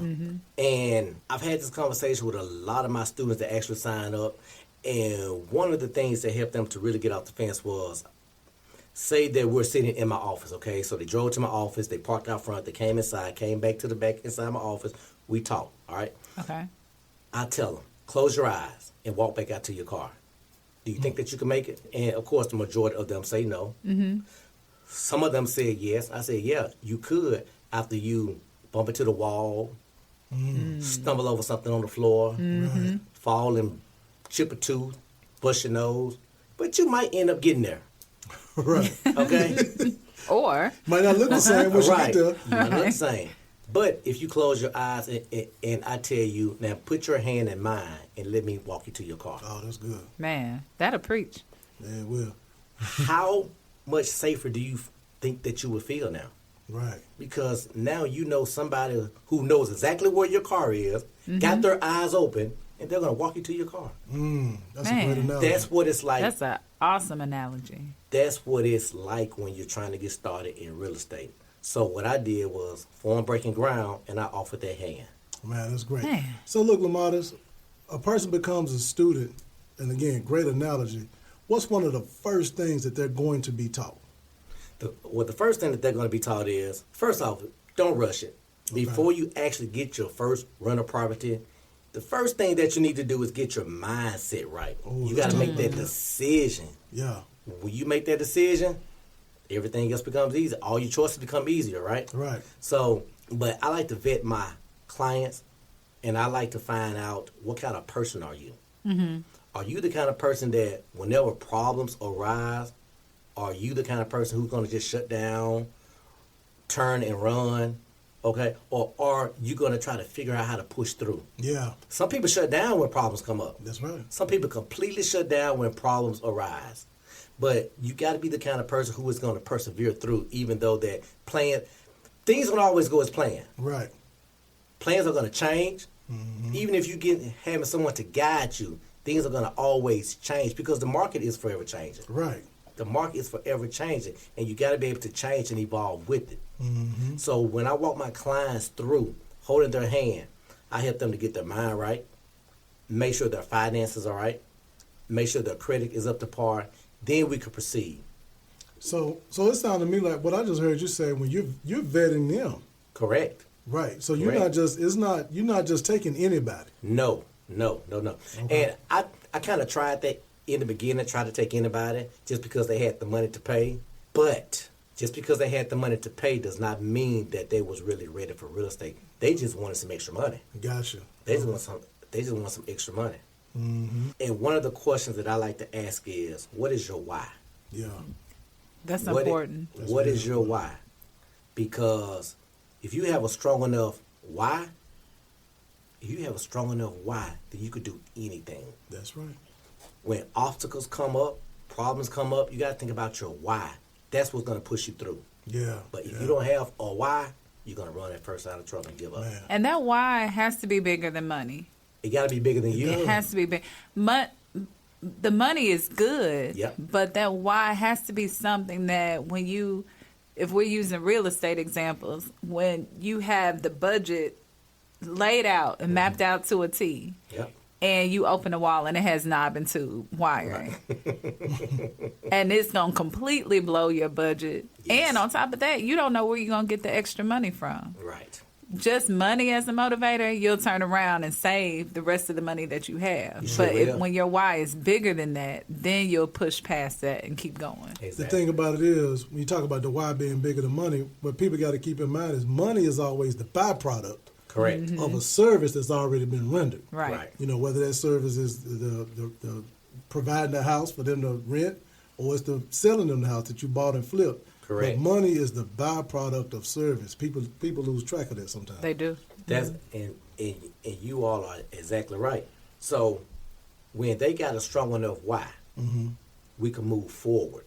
S3: And I've had this conversation with a lot of my students that actually sign up. And one of the things that helped them to really get off the fence was, say that we're sitting in my office, okay? So they drove to my office, they parked out front, they came inside, came back to the back inside my office. We talked, all right?
S2: Okay.
S3: I tell them, close your eyes and walk back out to your car. Do you think that you can make it? And of course, the majority of them say no. Some of them said yes. I said, yeah, you could after you bump into the wall, stumble over something on the floor, fall and chip a tooth, bust your nose. But you might end up getting there,
S1: Right.
S3: okay?
S2: Or,
S1: Might not look the same when you
S3: Right.
S1: get there.
S3: You might not the same. But if you close your eyes and I tell you, now put your hand in mine and let me walk you to your car.
S1: Oh, that's good.
S2: man, that'll preach.
S1: Yeah, it will.
S3: How much safer do you think that you would feel now?
S1: Right.
S3: Because now you know somebody who knows exactly where your car is, got their eyes open, and they're going to walk you to your car.
S1: That's
S2: Man.
S1: a great analogy.
S3: That's what it's like.
S2: That's an awesome analogy.
S3: That's what it's like when you're trying to get started in real estate. So what I did was form Breaking Ground, and I offered that hand.
S1: Man, that's great.
S2: Man.
S1: So look, Lamottis, a person becomes a student, and again, great analogy. What's one of the first things that they're going to be taught?
S3: The first thing that they're going to be taught is, first off, don't rush it. Before you actually get your first rental property, the first thing that you need to do is get your mindset right.
S1: Oh,
S3: You got to make that decision.
S1: Yeah.
S3: When you make that decision, everything else becomes easy. All your choices become easier, right?
S1: Right.
S3: So, but I like to vet my clients, and I like to find out what kind of person are you. Are you the kind of person that whenever problems arise, are you the kind of person who's going to just shut down, turn and run, okay? Or are you going to try to figure out how to push through?
S1: Yeah.
S3: Some people shut down when problems come up.
S1: That's right.
S3: Some people completely shut down when problems arise. But you got to be the kind of person who is going to persevere through, even though that things don't always go as planned.
S1: Right.
S3: Plans are going to change. Even if you get having someone to guide you, things are going to always change because the market is forever changing.
S1: Right.
S3: The market is forever changing, and you got to be able to change and evolve with it. So when I walk my clients through holding their hand, I help them to get their mind right, make sure their finances are right, make sure their credit is up to par. Then we can proceed.
S1: So it sounded to me like what I just heard you say when you're vetting them.
S3: Correct.
S1: Right. So you're
S3: Correct.
S1: you're not just taking anybody.
S3: No.
S1: Okay.
S3: And I kind of tried that in the beginning, tried to take anybody just because they had the money to pay. But just because they had the money to pay does not mean that they was really ready for real estate. They just wanted some extra money.
S1: Gotcha.
S3: They just want some extra money. And one of the questions that I like to ask is, what is your why?
S1: Yeah.
S2: That's
S3: What
S2: important.
S3: What is your why? Because if you have a strong enough why, then you could do anything.
S1: That's right.
S3: When obstacles come up, problems come up, you got to think about your why. That's what's going to push you through.
S1: Yeah.
S3: But if you don't have a why, you're going to run that first out of trouble and give up.
S1: Man.
S2: And that why has to be bigger than money.
S3: It got to be bigger than you.
S2: It has to be big. the money is good,
S3: Yep.
S2: but that why has to be something that if we're using real estate examples, when you have the budget laid out and mapped out to a T,
S3: Yep.
S2: and you open a wall and it has knob and tube wiring, and it's going to completely blow your budget.
S3: Yes.
S2: And on top of that, you don't know where you're going to get the extra money from.
S3: Right.
S2: Just money as a motivator, you'll turn around and save the rest of the money that you have.
S3: You sure
S2: But
S3: will.
S2: when your why is bigger than that, then you'll push past that and keep going.
S3: Exactly.
S1: The thing about it is, when you talk about the why being bigger than money, what people got to keep in mind is money is always the byproduct
S3: Correct.
S1: of a service that's already been rendered.
S2: Right.
S3: Right.
S1: You know, whether that service is the providing the house for them to rent, or it's the selling them the house that you bought and flipped.
S3: Correct.
S1: But money is the byproduct of service. People lose track of that sometimes.
S2: They do.
S3: That's and you all are exactly right. So when they got a strong enough why, we can move forward.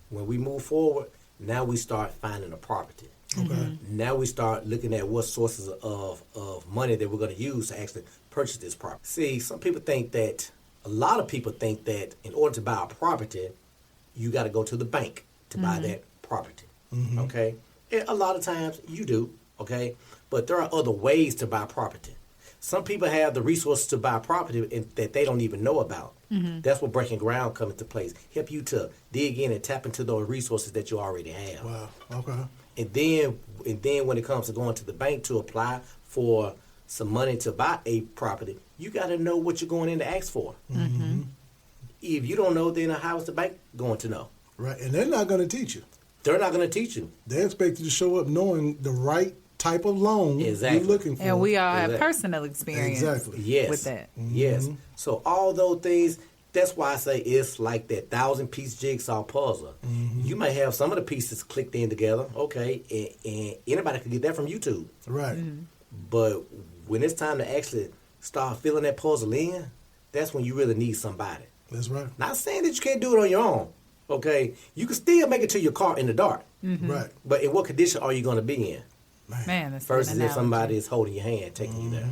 S3: When we move forward, now we start finding a property.
S1: Okay.
S3: Now we start looking at what sources of money that we're going to use to actually purchase this property. See, a lot of people think that in order to buy a property, you got to go to the bank to buy that property. Okay? And a lot of times you do, okay? But there are other ways to buy property. Some people have the resources to buy property that they don't even know about. That's where Breaking Ground comes into place. Help you to dig in and tap into those resources that you already have.
S1: Wow. Okay.
S3: And then when it comes to going to the bank to apply for some money to buy a property, you got to know what you're going in to ask for. If you don't know, then how is the bank going to know?
S1: Right. And they're not going to teach you.
S3: They're not going to teach you.
S1: They expect you to show up knowing the right type of loan
S3: Exactly.
S1: you're looking for.
S2: And we all have
S3: Exactly.
S2: personal experience
S1: Exactly.
S3: Yes.
S2: with that.
S3: Yes. So all those things, that's why I say it's like that 1,000-piece jigsaw puzzle. You might have some of the pieces clicked in together, okay, and anybody can get that from YouTube.
S1: Right.
S3: But when it's time to actually start filling that puzzle in, that's when you really need somebody.
S1: That's right.
S3: Not saying that you can't do it on your own, okay? You can still make it to your car in the dark.
S1: Right.
S3: But in what condition are you going to be in?
S2: Man, that's
S3: Versus
S2: an
S3: if
S2: analogy.
S3: somebody is holding your hand, taking you there.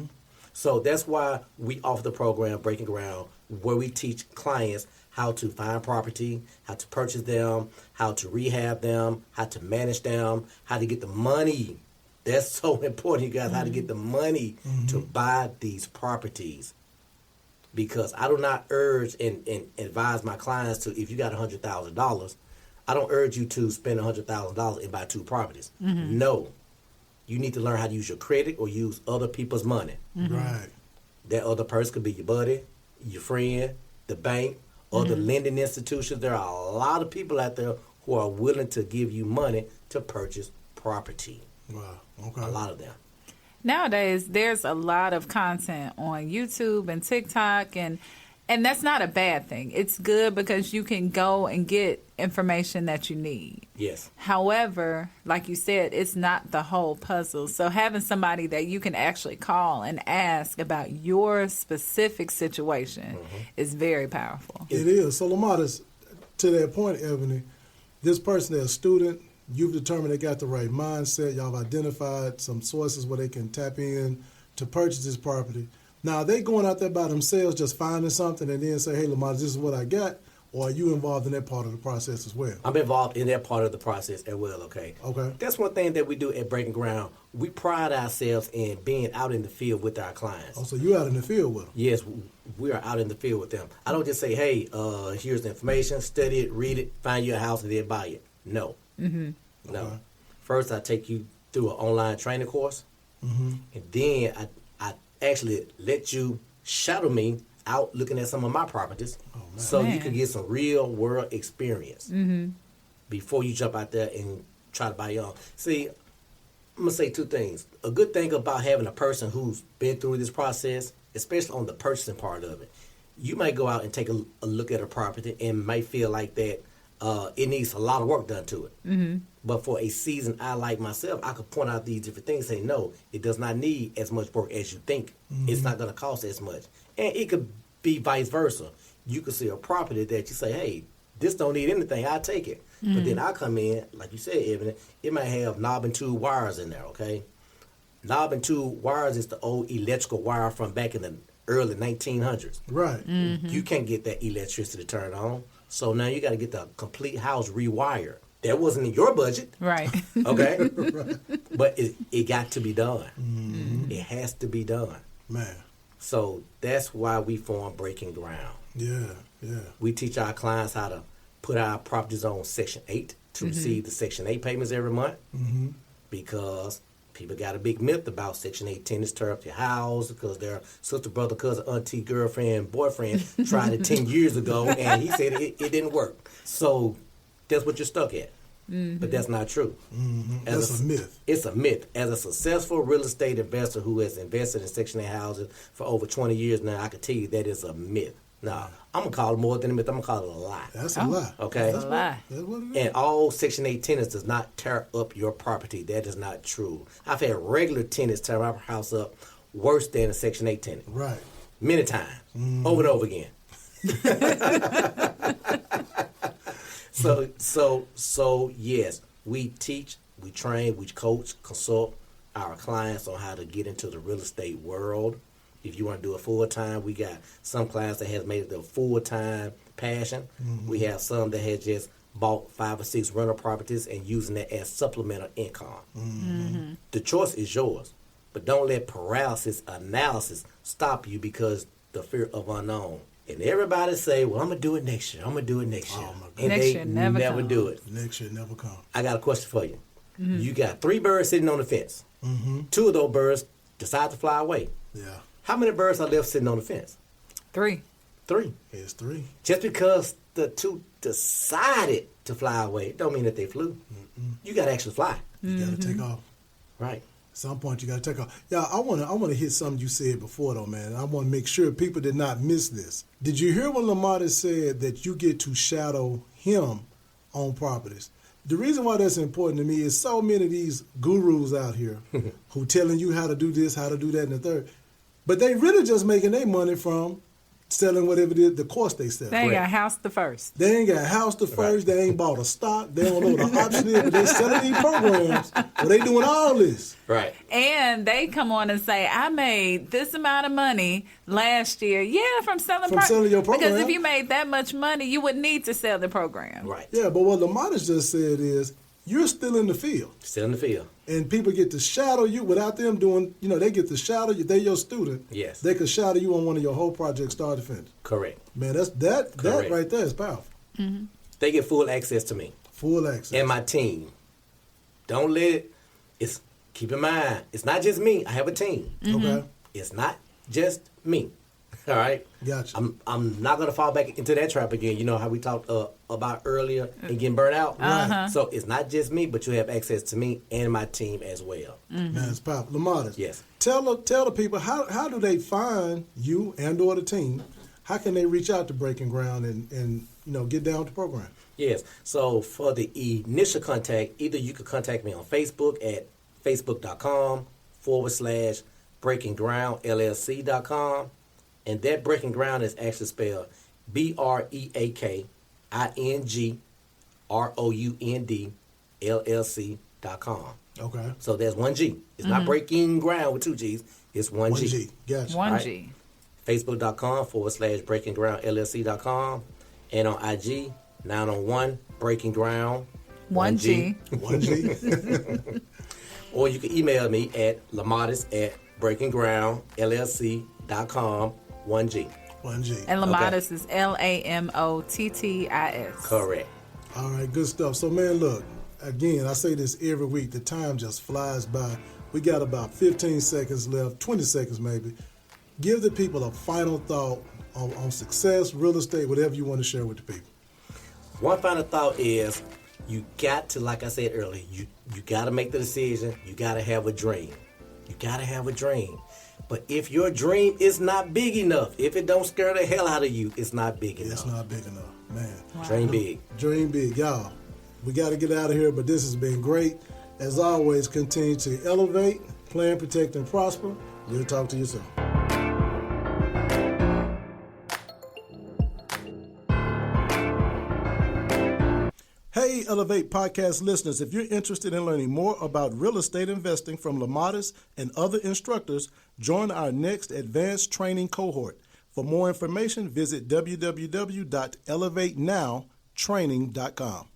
S3: So that's why we offer the program Breaking Ground, where we teach clients how to find property, how to purchase them, how to rehab them, how to manage them, how to get the money. That's so important, you guys, how to get the money to buy these properties. Because I do not urge and advise my clients to, if you got $100,000, I don't urge you to spend $100,000 and buy 2 properties. No. You need to learn how to use your credit or use other people's money.
S1: Right.
S3: That other person could be your buddy, your friend, the bank, other lending institutions. There are a lot of people out there who are willing to give you money to purchase property.
S1: Wow. Okay.
S3: A lot of them.
S2: Nowadays, there's a lot of content on YouTube and TikTok, and that's not a bad thing. It's good because you can go and get information that you need.
S3: Yes.
S2: However, like you said, it's not the whole puzzle. So having somebody that you can actually call and ask about your specific situation is very powerful.
S1: It is. So, Lamottis, to that point, Ebony, this person, they're a student, you've determined they got the right mindset, y'all have identified some sources where they can tap in to purchase this property. Now, are they going out there by themselves just finding something and then say, hey, Lamottis, this is what I got? Or are you involved in that part of the process as well?
S3: I'm involved in that part of the process as well, okay?
S1: Okay.
S3: That's one thing that we do at Breaking Ground. We pride ourselves in being out in the field with our clients.
S1: Oh, so you out in the field with them?
S3: Yes, we are out in the field with them. I don't just say, hey, here's the information, study it, read it, find you a house, and then buy it. No. No.
S1: Okay.
S3: First, I take you through an online training course, and then I actually let you shadow me out looking at some of my properties so you can get some real world experience before you jump out there and try to buy your own. See, I'm going to say 2 things. A good thing about having a person who's been through this process, especially on the purchasing part of it, you might go out and take a look at a property and might feel like that it needs a lot of work done to it. But for a seasoned eye like myself, I could point out these different things and say, no, it does not need as much work as you think. It's not going to cost as much. And it could be vice versa. You could see a property that you say, hey, this don't need anything, I'll take it. But then I come in, like you said, Ebony, it might have knob and tube wires in there, okay? Knob and tube wires is the old electrical wire from back in the early 1900s.
S1: Right.
S3: You can't get that electricity turned on. So now you got to get the complete house rewired. That wasn't in your budget.
S2: Right.
S3: Okay? But it got to be done. It has to be done.
S1: Man.
S3: So that's why we formed Breaking Ground.
S1: Yeah.
S3: We teach our clients how to put our properties on Section 8 to receive the Section 8 payments every month. Because people got a big myth about Section 8 tenants tear up your house because their sister, brother, cousin, auntie, girlfriend, boyfriend tried it 10 years ago and he said it didn't work. So that's what you're stuck at. But that's not true.
S1: That's a myth.
S3: It's a myth. As a successful real estate investor who has invested in Section 8 houses for over 20 years now, I can tell you that is a myth. No, I'm going to call it more than a myth. I'm going to call it a lie.
S1: That's a lie.
S3: Okay?
S2: That's a lie.
S1: That's what it is.
S3: And all Section 8 tenants does not tear up your property. That is not true. I've had regular tenants tear my house up worse than a Section 8 tenant.
S1: Right.
S3: Many times. Over and over again. So yes, we teach, we train, we coach, consult our clients on how to get into the real estate world. If you want to do it full-time, we got some clients that has made it their full-time passion. We have some that has just bought 5 or 6 rental properties and using that as supplemental income. The choice is yours, but don't let paralysis analysis stop you because the fear of unknown. And everybody say, well, I'm going to do it next year. I'm going to do it next year.
S1: Oh, my God.
S3: And
S2: Next
S3: they
S2: year never
S3: never
S2: comes.
S3: do it.
S1: Next year never come.
S3: I got a question for you. You got 3 birds sitting on the fence. 2 of those birds decide to fly away.
S1: Yeah.
S3: How many birds are left sitting on the fence?
S2: 3.
S3: 3.
S1: It's 3.
S3: Just because the 2 decided to fly away, don't mean that they flew. You got to actually fly.
S1: You got to take off.
S3: Right.
S1: At some point, you got to take off. Yeah, I want to hit something you said before, though, man. I want to make sure people did not miss this. Did you hear when Lamottis said that you get to shadow him on properties? The reason why that's important to me is so many of these gurus out here who telling you how to do this, how to do that, and the third. But they really just making their money from selling whatever it is, the course they sell.
S2: They ain't got house the first.
S1: They ain't got house to first. They ain't bought a stock. They don't know the option is, but they selling these programs. Well, they doing all this.
S3: Right.
S2: And they come on and say, I made this amount of money last year. Yeah, from selling
S1: your program.
S2: Because if you made that much money, you wouldn't need to sell the program.
S3: Right.
S1: Yeah, but what Lamottis just said is, you're still in the field.
S3: Still in the field.
S1: And people get to shadow you without them doing, they get to shadow you. They're your student.
S3: Yes.
S1: They could shadow you on one of your whole projects, start to finish.
S3: Correct.
S1: Man, that right there is powerful.
S3: They get full access to me.
S1: Full access.
S3: And my team. Don't let it, keep in mind, it's not just me. I have a team.
S1: Okay.
S3: It's not just me. All right?
S1: Gotcha.
S3: I'm not going to fall back into that trap again. You know how we talked about earlier and getting burnt out?
S1: Right.
S3: So it's not just me, but you have access to me and my team as well.
S1: Man, it's powerful. Lamottis.
S3: Yes.
S1: Tell the people, how do they find you and or the team? How can they reach out to Breaking Ground and get down with the program?
S3: Yes. So for the initial contact, either you could contact me on Facebook at facebook.com/breakinggroundllc.com. And that Breaking Ground is actually spelled BreakingGroundLLC.com.
S1: Okay.
S3: So there's 1 G. It's not Breaking Ground with 2 G's. It's 1 G.
S1: 1 G. Gotcha.
S2: 1 G.
S3: Facebook.com/breakinggroundllc.com. And on IG, 901 Breaking Ground.
S2: 1 G.
S1: 1 G.
S3: Or you can email me at Lamottis@breakinggroundllc.com. 1 G.
S1: 1 G.
S2: And Lamottis is Lamottis.
S3: Correct.
S1: All right, good stuff. So, man, look, again, I say this every week. The time just flies by. We got about 15 seconds left, 20 seconds maybe. Give the people a final thought on success, real estate, whatever you want to share with the people.
S3: One final thought is you got to, like I said earlier, you got to make the decision. You got to have a dream. You got to have a dream. But if your dream is not big enough, if it don't scare the hell out of you, it's not big enough.
S1: It's not big enough, man.
S2: Wow.
S3: Dream big.
S1: Dream big, y'all. We got to get out of here, but this has been great. As always, continue to elevate, plan, protect, and prosper. We'll talk to you soon. Hey, Elevate podcast listeners, if you're interested in learning more about real estate investing from Lamottis and other instructors, join our next advanced training cohort. For more information, visit www.elevatenowtraining.com.